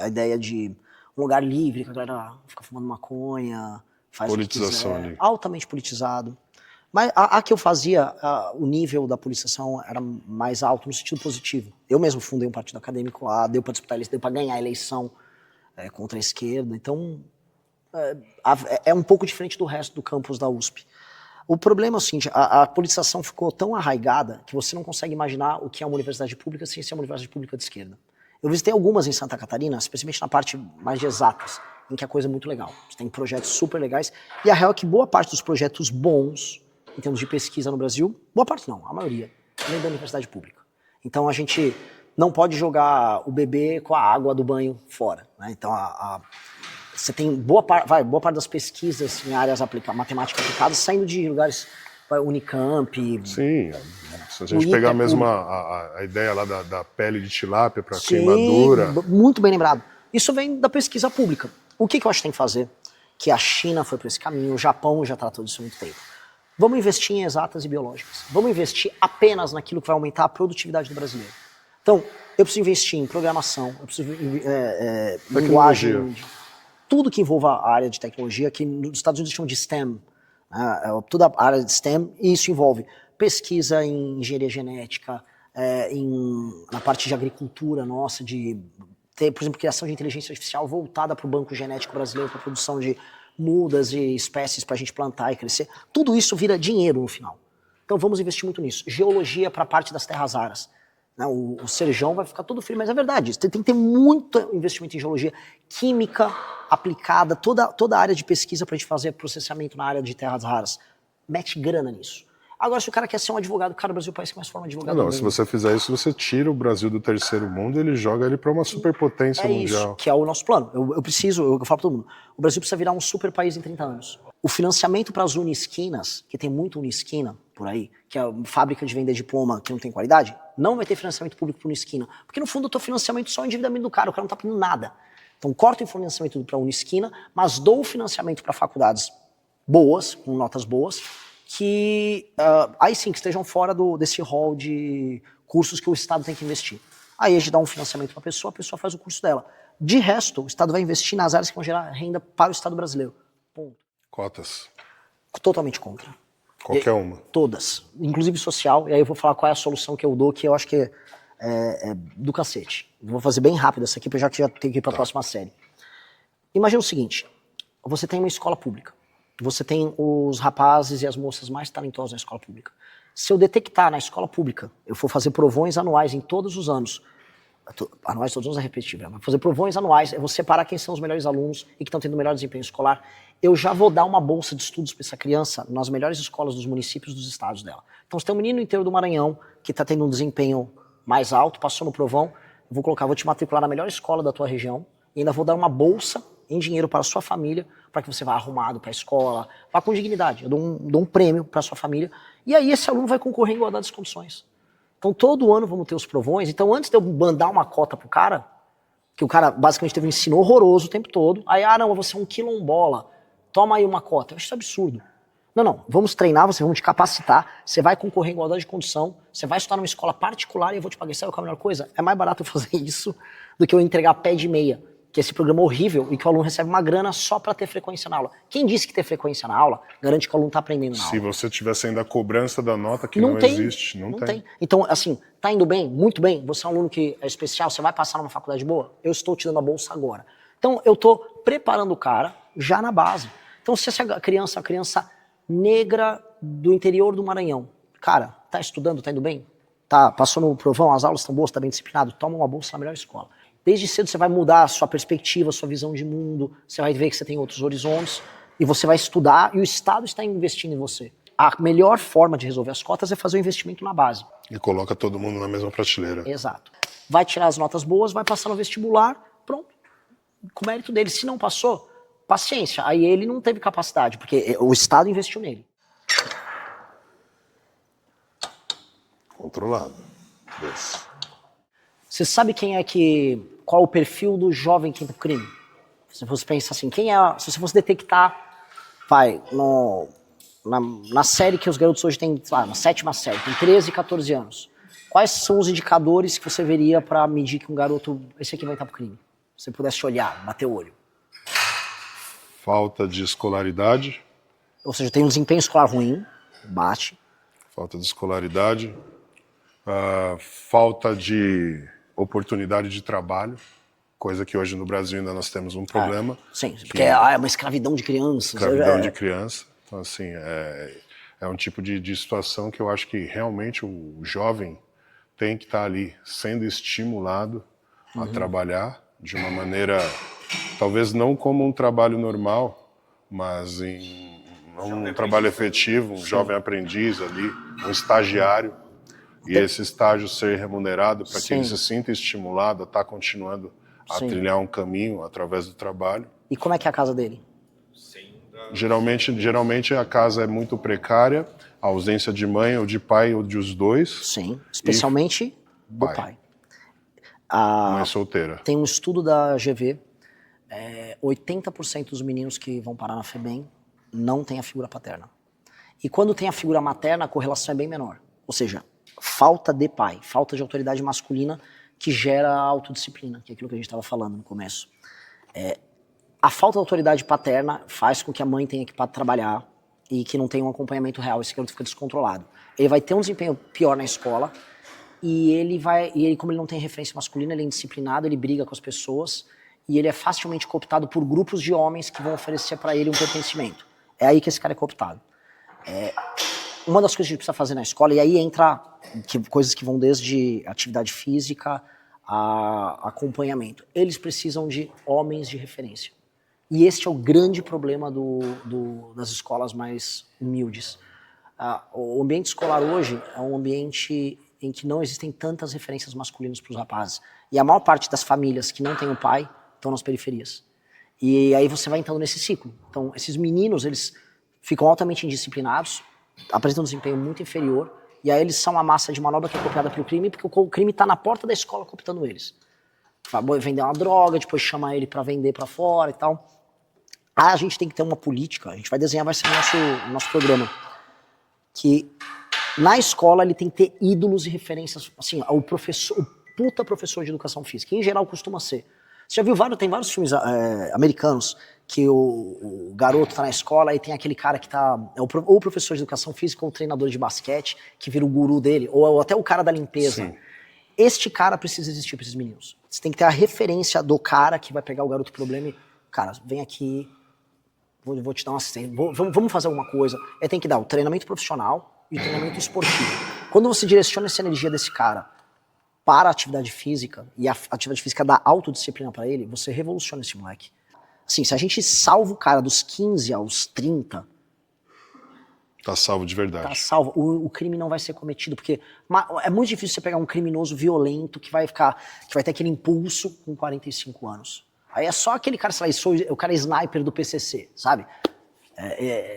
a ideia de um lugar livre, que a galera fica fumando maconha, faz politização o que quiser, ali. altamente politizado. Mas a que eu fazia, o nível da politização era mais alto no sentido positivo. Eu mesmo fundei um partido acadêmico lá, deu para disputar eleição, deu para ganhar a eleição contra a esquerda. Então, é um pouco diferente do resto do campus da USP. O problema é o seguinte, a politização ficou tão arraigada que você não consegue imaginar o que é uma universidade pública sem ser uma universidade pública de esquerda. Eu visitei algumas em Santa Catarina, especialmente na parte mais de exatas, em que a coisa é muito legal. Você tem projetos super legais, e a real é que boa parte dos projetos bons, em termos de pesquisa no Brasil, boa parte não, a maioria, vem da universidade pública. Então a gente não pode jogar o bebê com a água do banho fora, né? Então você tem boa parte das pesquisas em áreas matemática aplicadas saindo de lugares, Unicamp. Sim, se a gente pegar mesmo a ideia lá da pele de tilápia para queimadura. Muito bem lembrado. Isso vem da pesquisa pública. O que eu acho que tem que fazer? Que a China foi para esse caminho, o Japão já tratou disso há muito tempo. Vamos investir em exatas e biológicas. Vamos investir apenas naquilo que vai aumentar a produtividade do brasileiro. Então, eu preciso investir em programação, eu preciso linguagem, tudo que envolva a área de tecnologia, que nos Estados Unidos chamam de STEM, toda a área de STEM, e isso envolve pesquisa em engenharia genética, na parte de agricultura nossa, de ter, por exemplo, criação de inteligência artificial voltada para o banco genético brasileiro, para a produção de mudas e espécies para a gente plantar e crescer. Tudo isso vira dinheiro no final. Então vamos investir muito nisso. Geologia para a parte das terras raras. O Serjão vai ficar todo frio, mas é verdade, tem que ter muito investimento em geologia, química aplicada, toda a área de pesquisa para a gente fazer processamento na área de terras raras. Mete grana nisso. Agora, se o cara quer ser um advogado, cara, o Brasil é o país que mais forma advogado do mundo. Se você fizer isso, você tira o Brasil do terceiro mundo e ele joga ele para uma superpotência mundial. Isso, que é o nosso plano. Eu falo para todo mundo, o Brasil precisa virar um super país em 30 anos. O financiamento para as unisquinas, que tem muito unisquina por aí, que é a fábrica de vender diploma que não tem qualidade, não vai ter financiamento público para unisquina. Porque no fundo eu estou financiamento só o endividamento do cara, o cara não está pedindo nada. Então corto o financiamento para a unisquina, mas dou o financiamento para faculdades boas, com notas boas, que aí sim que estejam fora desse hall de cursos que o Estado tem que investir. Aí a gente dá um financiamento para a pessoa faz o curso dela. De resto, o Estado vai investir nas áreas que vão gerar renda para o Estado brasileiro. Ponto. Cotas. Totalmente contra. Qualquer uma. Todas. Inclusive social. E aí eu vou falar qual é a solução que eu dou, que eu acho que é do cacete. Vou fazer bem rápido essa aqui, já que já tenho que ir para a próxima série. Imagina o seguinte. Você tem uma escola pública. Você tem os rapazes e as moças mais talentosos na escola pública. Se eu detectar na escola pública, eu for fazer provões anuais em todos os anos, anuais todos os anos é repetitivo, mas fazer provões anuais, eu vou separar quem são os melhores alunos e que estão tendo o melhor desempenho escolar, eu já vou dar uma bolsa de estudos para essa criança nas melhores escolas dos municípios dos estados dela. Então se tem um menino inteiro do Maranhão que está tendo um desempenho mais alto, passou no provão, eu vou te matricular na melhor escola da tua região e ainda vou dar uma bolsa em dinheiro para a sua família, para que você vá arrumado para a escola, vá com dignidade. Eu dou um prêmio para a sua família, e aí esse aluno vai concorrer em igualdade de condições. Então todo ano vamos ter os provões, então antes de eu mandar uma cota pro cara, que o cara basicamente teve um ensino horroroso o tempo todo, aí, não, você é um quilombola, toma aí uma cota. Eu acho isso absurdo. Não, vamos treinar você, vamos te capacitar, você vai concorrer em igualdade de condição, você vai estudar numa escola particular e eu vou te pagar. Sabe qual é a melhor coisa? É mais barato eu fazer isso do que eu entregar pé de meia, que é esse programa horrível e que o aluno recebe uma grana só para ter frequência na aula. Quem disse que ter frequência na aula garante que o aluno está aprendendo na aula? Se você tivesse ainda a cobrança da nota que não existe, não tem. Então, assim, tá indo bem? Muito bem. Você é um aluno que é especial, você vai passar numa faculdade boa? Eu estou te dando a bolsa agora. Então, eu estou preparando o cara já na base. Então, se essa criança é uma criança negra do interior do Maranhão, cara, tá estudando, tá indo bem? Passou no provão, as aulas estão boas, tá bem disciplinado? Toma uma bolsa na melhor escola. Desde cedo você vai mudar a sua perspectiva, a sua visão de mundo, você vai ver que você tem outros horizontes, e você vai estudar, e o Estado está investindo em você. A melhor forma de resolver as cotas é fazer o investimento na base. E coloca todo mundo na mesma prateleira. Exato. Vai tirar as notas boas, vai passar no vestibular, pronto. Com o mérito dele. Se não passou, paciência. Aí ele não teve capacidade, porque o Estado investiu nele. Controlado. Desse. Você sabe qual o perfil do jovem que entra pro crime? Se você pensa assim, se você fosse detectar, na série que os garotos hoje têm, na 7ª série, tem 13, 14 anos, quais são os indicadores que você veria para medir que um garoto, esse aqui vai entrar pro crime? Se você pudesse olhar, bater o olho. Falta de escolaridade. Ou seja, tem um desempenho escolar ruim, bate. Falta de escolaridade. Falta de oportunidade de trabalho, coisa que hoje no Brasil ainda nós temos um problema. Sim, porque é uma escravidão de crianças. Escravidão de criança. Então, assim, é um tipo de situação que eu acho que realmente o jovem tem que estar ali sendo estimulado a trabalhar de uma maneira, talvez não como um trabalho normal, mas em um trabalho efetivo, um jovem aprendiz ali, um estagiário, e esse estágio ser remunerado para que ele se sinta estimulado a estar continuando a trilhar um caminho através do trabalho. E como é que é a casa dele? Geralmente a casa é muito precária, a ausência de mãe ou de pai ou dos dois. Sim, especialmente do pai. Mãe solteira. Tem um estudo da GV, 80% dos meninos que vão parar na FEBEM não tem a figura paterna. E quando tem a figura materna, a correlação é bem menor. Ou seja, falta de pai, falta de autoridade masculina que gera autodisciplina, que é aquilo que a gente estava falando no começo. A falta de autoridade paterna faz com que a mãe tenha que trabalhar e que não tenha um acompanhamento real, esse garoto fica descontrolado. Ele vai ter um desempenho pior na escola e ele, como ele não tem referência masculina, ele é indisciplinado, ele briga com as pessoas e ele é facilmente cooptado por grupos de homens que vão oferecer para ele um pertencimento. É aí que esse cara é cooptado. Uma das coisas que a gente precisa fazer na escola, e aí entra coisas que vão desde atividade física a acompanhamento. Eles precisam de homens de referência. E este é o grande problema das escolas mais humildes. O ambiente escolar hoje é um ambiente em que não existem tantas referências masculinas para os rapazes. E a maior parte das famílias que não tem o pai estão nas periferias. E aí você vai entrando nesse ciclo. Então, esses meninos, eles ficam altamente indisciplinados, apresentam um desempenho muito inferior, e aí eles são a massa de manobra que é copiada pelo crime, porque o crime está na porta da escola cooptando eles. Vai vender uma droga, depois chama ele para vender para fora e tal. A gente tem que ter uma política, a gente vai desenhar, vai ser o nosso programa, que na escola ele tem que ter ídolos e referências, assim, o puta professor de educação física, que em geral costuma ser. Você já viu tem vários filmes americanos que o garoto tá na escola e tem aquele cara que tá, ou o professor de educação física ou o treinador de basquete, que vira o guru dele, ou até o cara da limpeza. Sim. Este cara precisa existir para esses meninos. Você tem que ter a referência do cara que vai pegar o garoto problema e, cara, vem aqui, vou te dar uma assistência, vamos fazer alguma coisa. Ele tem que dar o treinamento profissional e o treinamento esportivo. Quando você direciona essa energia desse cara para a atividade física, e a atividade física dá autodisciplina para ele, você revoluciona esse moleque. Assim, se a gente salva o cara dos 15 aos 30... Tá salvo de verdade. Tá salvo. O crime não vai ser cometido, porque é muito difícil você pegar um criminoso violento que vai ter aquele impulso com 45 anos. Aí é só aquele cara, sei lá, o cara é sniper do PCC, sabe?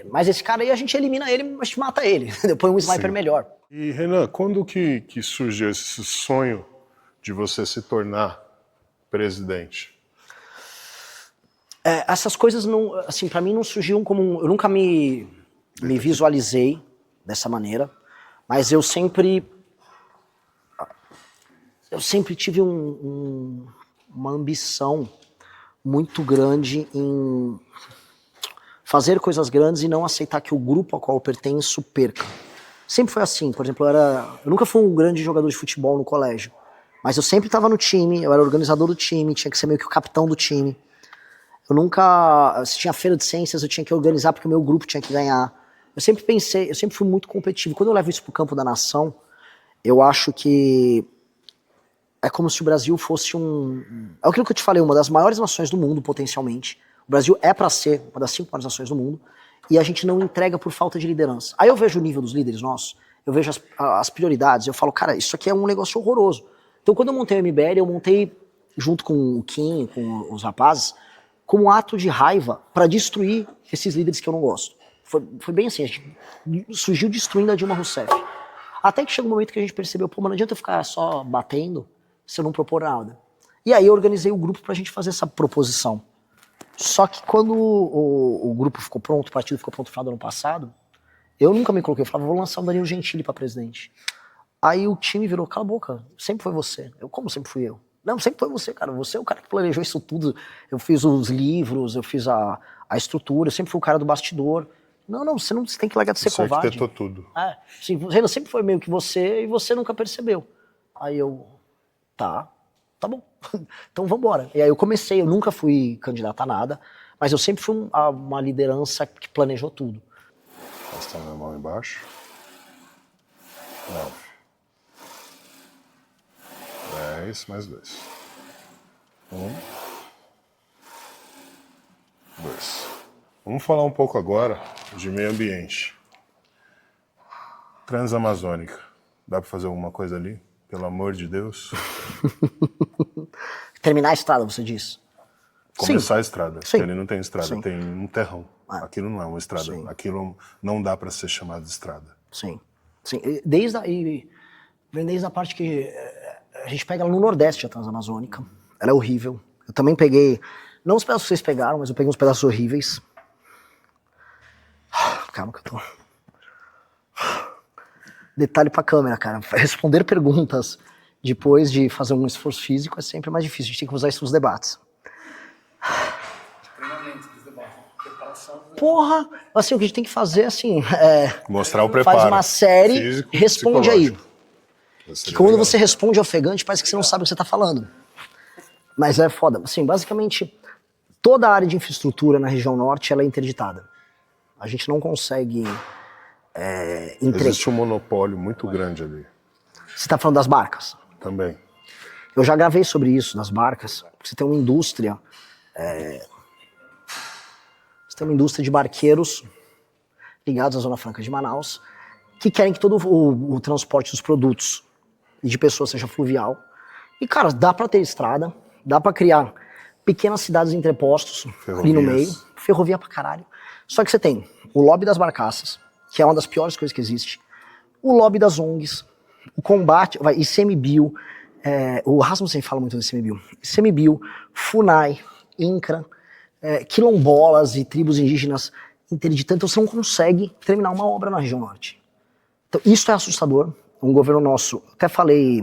Mas esse cara aí a gente elimina ele, mas mata ele. Põe um sniper melhor. E Renan, quando que surgiu esse sonho de você se tornar presidente? Essas coisas não, assim, para mim não surgiram como eu nunca me visualizei dessa maneira, mas eu sempre tive uma ambição muito grande em fazer coisas grandes e não aceitar que o grupo ao qual eu pertenço perca. Sempre foi assim, por exemplo, eu nunca fui um grande jogador de futebol no colégio, mas eu sempre estava no time, eu era organizador do time, tinha que ser meio que o capitão do time. Se tinha feira de ciências, eu tinha que organizar porque o meu grupo tinha que ganhar. Eu sempre fui muito competitivo. Quando eu levo isso pro campo da nação, eu acho que é como se o Brasil fosse é aquilo que eu te falei, uma das maiores nações do mundo, potencialmente. O Brasil é para ser uma das 5 maiores nações do mundo, e a gente não entrega por falta de liderança. Aí eu vejo o nível dos líderes nossos, eu vejo as prioridades, eu falo, cara, isso aqui é um negócio horroroso. Então quando eu montei o MBL, eu montei junto com o Kim, com os rapazes, como um ato de raiva para destruir esses líderes que eu não gosto. Foi bem assim, a gente surgiu destruindo a Dilma Rousseff. Até que chegou um momento que a gente percebeu, pô, mas não adianta eu ficar só batendo se eu não propor nada. E aí eu organizei o grupo pra gente fazer essa proposição. Só que quando o grupo ficou pronto, o partido ficou pronto no final do ano passado, eu nunca me coloquei, eu falava, vou lançar o Danilo Gentili pra presidente. Aí o time virou, cala a boca, sempre foi você. Como sempre fui eu? Não, sempre foi você, cara. Você é o cara que planejou isso tudo. Eu fiz os livros, eu fiz a estrutura, eu sempre fui o cara do bastidor. Não, você tem que largar de ser Você covarde. arquitetou tudo. Sim, Renan sempre foi meio que você e você nunca percebeu. Aí eu, tá bom, então vambora. E aí eu comecei, eu nunca fui candidato a nada, mas eu sempre fui uma liderança que planejou tudo. Passar minha mão embaixo. 9. 10, mais 2. 1. 2. Vamos falar um pouco agora de meio ambiente. Transamazônica. Dá pra fazer alguma coisa ali? Pelo amor de Deus. Terminar a estrada, você diz? Começar Sim. a estrada. Sim. Porque ali não tem estrada, Sim. tem um terrão. Aquilo não é uma estrada. Sim. Aquilo não dá pra ser chamado de estrada. Sim. Vem desde a parte que a gente pega ela no Nordeste, a Transamazônica. Ela é horrível. Eu também peguei, não os pedaços que vocês pegaram, mas eu peguei uns pedaços horríveis. Calma que eu tô... Detalhe pra câmera, cara. Responder perguntas depois de fazer um esforço físico é sempre mais difícil. A gente tem que usar isso nos debates. Porra! Assim, o que a gente tem que fazer, assim... Mostrar o preparo. Faz uma série, físico, responde aí. Que quando legal. você responde ofegante, parece que você não sabe o que você tá falando. Mas é foda. Assim, basicamente, toda a área de infraestrutura na região norte, ela é interditada. A gente não consegue... Existe um monopólio muito grande ali. Você tá falando das barcas? Também. Eu já gravei sobre isso, das barcas. Você tem uma indústria... Você tem uma indústria de barqueiros ligados à Zona Franca de Manaus que querem que todo o transporte dos produtos e de pessoas seja fluvial. E, cara, dá pra ter estrada, dá pra criar pequenas cidades entrepostos ali no meio, ferrovia pra caralho. Só que você tem o lobby das barcaças, que é uma das piores coisas que existe, o lobby das ONGs, o combate, ICMBio, o Rasmussen fala muito do ICMBio, FUNAI, INCRA, quilombolas e tribos indígenas interditando, então você não consegue terminar uma obra na região norte. Então isso é assustador, um governo nosso, até falei